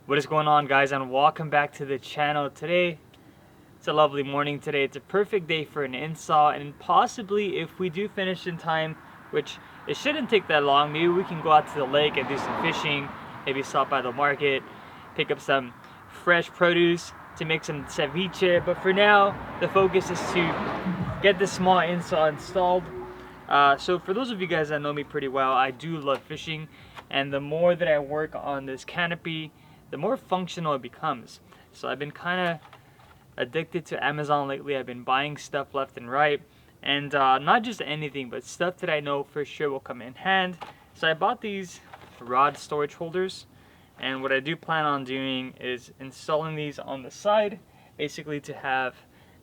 What is going on, guys, and welcome back to the channel. Today it's a lovely morning. Today it's a perfect day for an install, and possibly if we do finish in time, which it shouldn't take that long, maybe we can go out to the lake and do some fishing, maybe stop by the market, pick up some fresh produce to make some ceviche. But for now, the focus is to get this small install installed. So for those of you guys that know me pretty well, I do love fishing, and the more that I work on this canopy, the more functional it becomes. So I've been kind of addicted to Amazon lately. I've been buying stuff left and right, and not just anything, but stuff that I know for sure will come in hand. So I bought these rod storage holders, and what I do plan on doing is installing these on the side, basically to have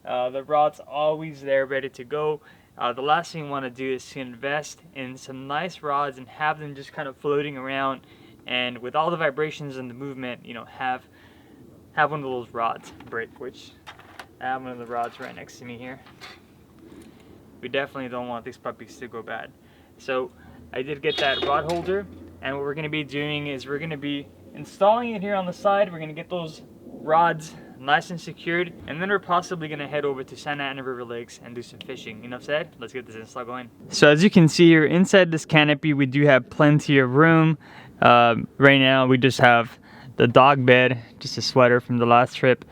the rods always there ready to go. The last thing you want to do is to invest in some nice rods and have them just kind of floating around, and with all the vibrations and the movement, you know, have one of those rods break, which I have one of the rods right next to me here. We definitely don't want these puppies to go bad. So I did get that rod holder, and what we're going to be doing is we're going to be installing it here on the side. We're going to get those rods nice and secured, and then we're possibly going to head over to Santa Ana River Lakes and do some fishing. Enough said, let's get this install going. So as you can see here, inside this canopy we do have plenty of room. Right now we just have the dog bed, just a sweater from the last trip.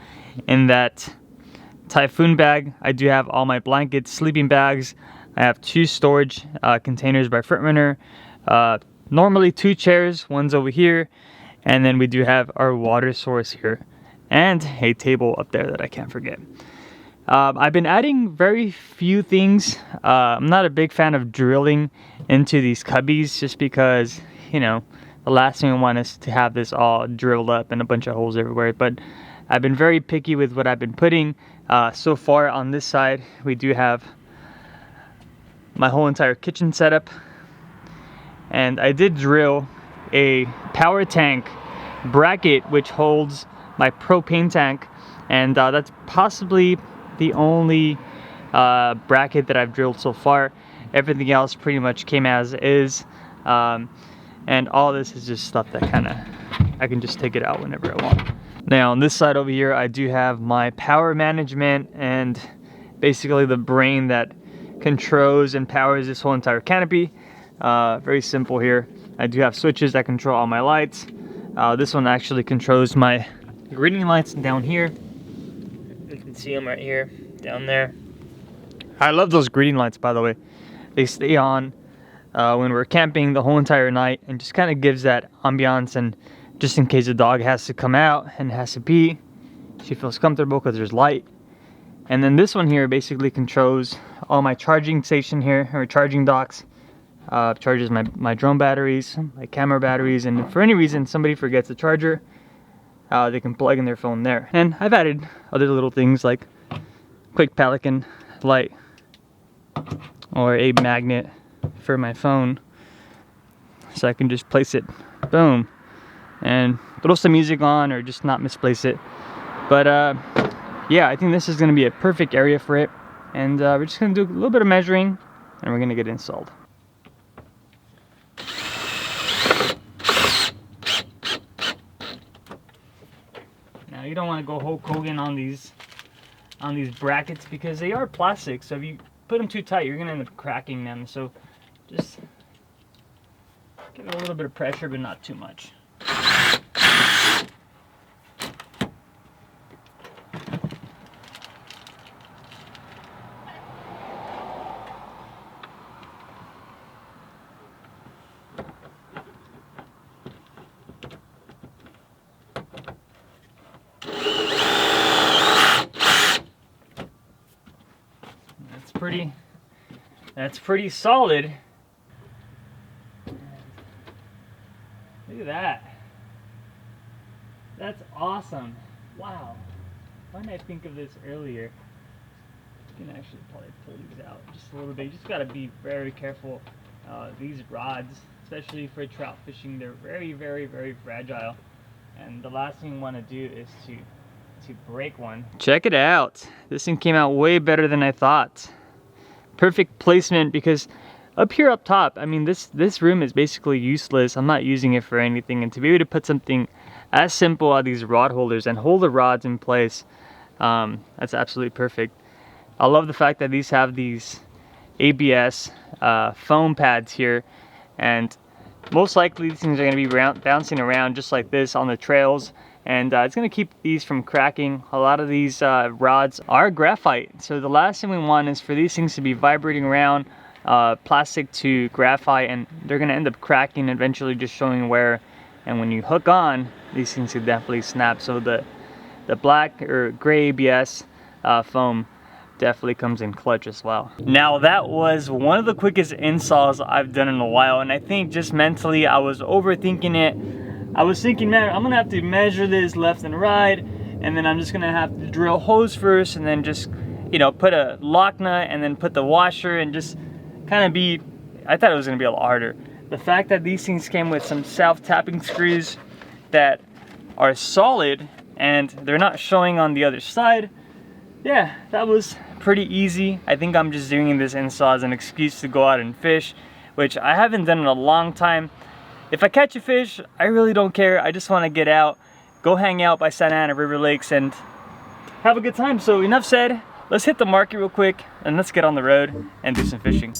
In that typhoon bag, I do have all my blankets, sleeping bags. I have 2 storage containers by front runner. Normally 2 chairs, one's over here, and then we do have our water source here, and a table up there that I can't forget. I've been adding very few things. I'm not a big fan of drilling into these cubbies, just because, you know, the last thing I want is to have this all drilled up and a bunch of holes everywhere. But I've been very picky with what I've been putting. So far on this side, we do have my whole entire kitchen setup, and I did drill a power tank bracket which holds my propane tank, and that's possibly the only bracket that I've drilled so far. Everything else pretty much came as is, and all this is just stuff that kind of I can just take it out whenever I want. Now on this side over here, I do have my power management and basically the brain that controls and powers this whole entire canopy. Very simple here. I do have switches that control all my lights. This one actually controls my greening lights down here. You can see them right here, down there. I love those greening lights, by the way. They stay on when we're camping the whole entire night, and just kind of gives that ambiance, and just in case the dog has to come out and has to pee, she feels comfortable because there's light. And then this one here basically controls all my charging station here, or charging docks. Charges my drone batteries, my camera batteries, and if for any reason somebody forgets the charger, they can plug in their phone there. And I've added other little things like quick Pelican light or a magnet for my phone, so I can just place it, boom, and throw some music on or just not misplace it. But yeah, I think this is going to be a perfect area for it, and we're just going to do a little bit of measuring and we're going to get it installed. Now you don't want to go Hulk Hogan on these brackets, because they are plastic, so if you put them too tight, you're going to end up cracking them. So just give it a little bit of pressure, but not too much. That's pretty solid. Look at that. That's awesome. Wow. Why didn't I think of this earlier? You can actually probably pull these out just a little bit. You just gotta be very careful. These rods, especially for trout fishing, they're very, very, very fragile. And the last thing you want to do is to break one. Check it out. This thing came out way better than I thought. Perfect placement, because up here up top, I mean, this room is basically useless. I'm not using it for anything, and to be able to put something as simple as these rod holders and hold the rods in place. That's absolutely perfect. I love the fact that these have these ABS foam pads here, and most likely these things are going to be bouncing around just like this on the trails, and it's going to keep these from cracking. A lot of these rods are graphite, so the last thing we want is for these things to be vibrating around, plastic to graphite, and they're going to end up cracking, eventually just showing wear. And when you hook on, these things could definitely snap. So the black or gray ABS foam definitely comes in clutch as well. Now that was one of the quickest installs I've done in a while, and I think just mentally I was overthinking it. I was thinking, man, I'm gonna have to measure this left and right, and then I'm just gonna have to drill holes first, and then just, you know, put a lock nut and then put the washer, and just kind of be, I thought it was gonna be a lot harder. The fact that these things came with some self-tapping screws that are solid and they're not showing on the other side, yeah, that was pretty easy. I think I'm just doing this install as an excuse to go out and fish, which I haven't done in a long time. If I catch a fish, I really don't care. I just want to get out, go hang out by Santa Ana River Lakes and have a good time. So enough said, let's hit the market real quick and let's get on the road and do some fishing.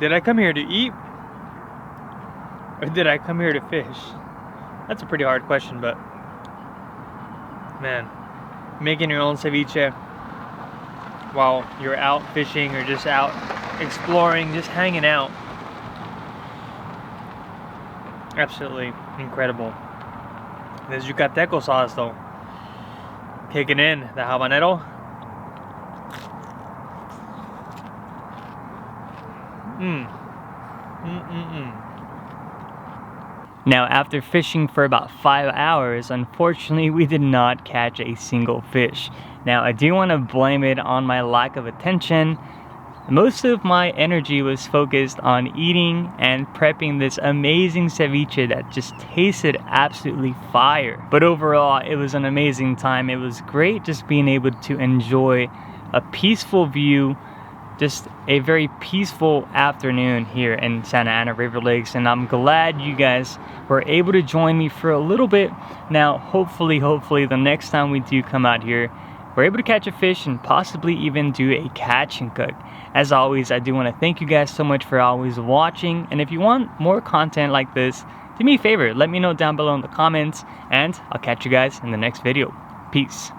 Did I come here to eat? Or did I come here to fish? That's a pretty hard question, but man, making your own ceviche while you're out fishing or just out exploring, just hanging out. Absolutely incredible. This Yucateco sauce though, kicking in, the habanero. Now, after fishing for about 5 hours, unfortunately we did not catch a single fish. Now, I do want to blame it on my lack of attention. Most of my energy was focused on eating and prepping this amazing ceviche that just tasted absolutely fire. But overall, it was an amazing time. It was great just being able to enjoy a peaceful view, just a very peaceful afternoon here in Santa Ana River Lakes, and I'm glad you guys were able to join me for a little bit. Now, hopefully the next time we do come out here, we're able to catch a fish and possibly even do a catch and cook. As always, I do want to thank you guys so much for always watching, and if you want more content like this, do me a favor, let me know down below in the comments, and I'll catch you guys in the next video. Peace.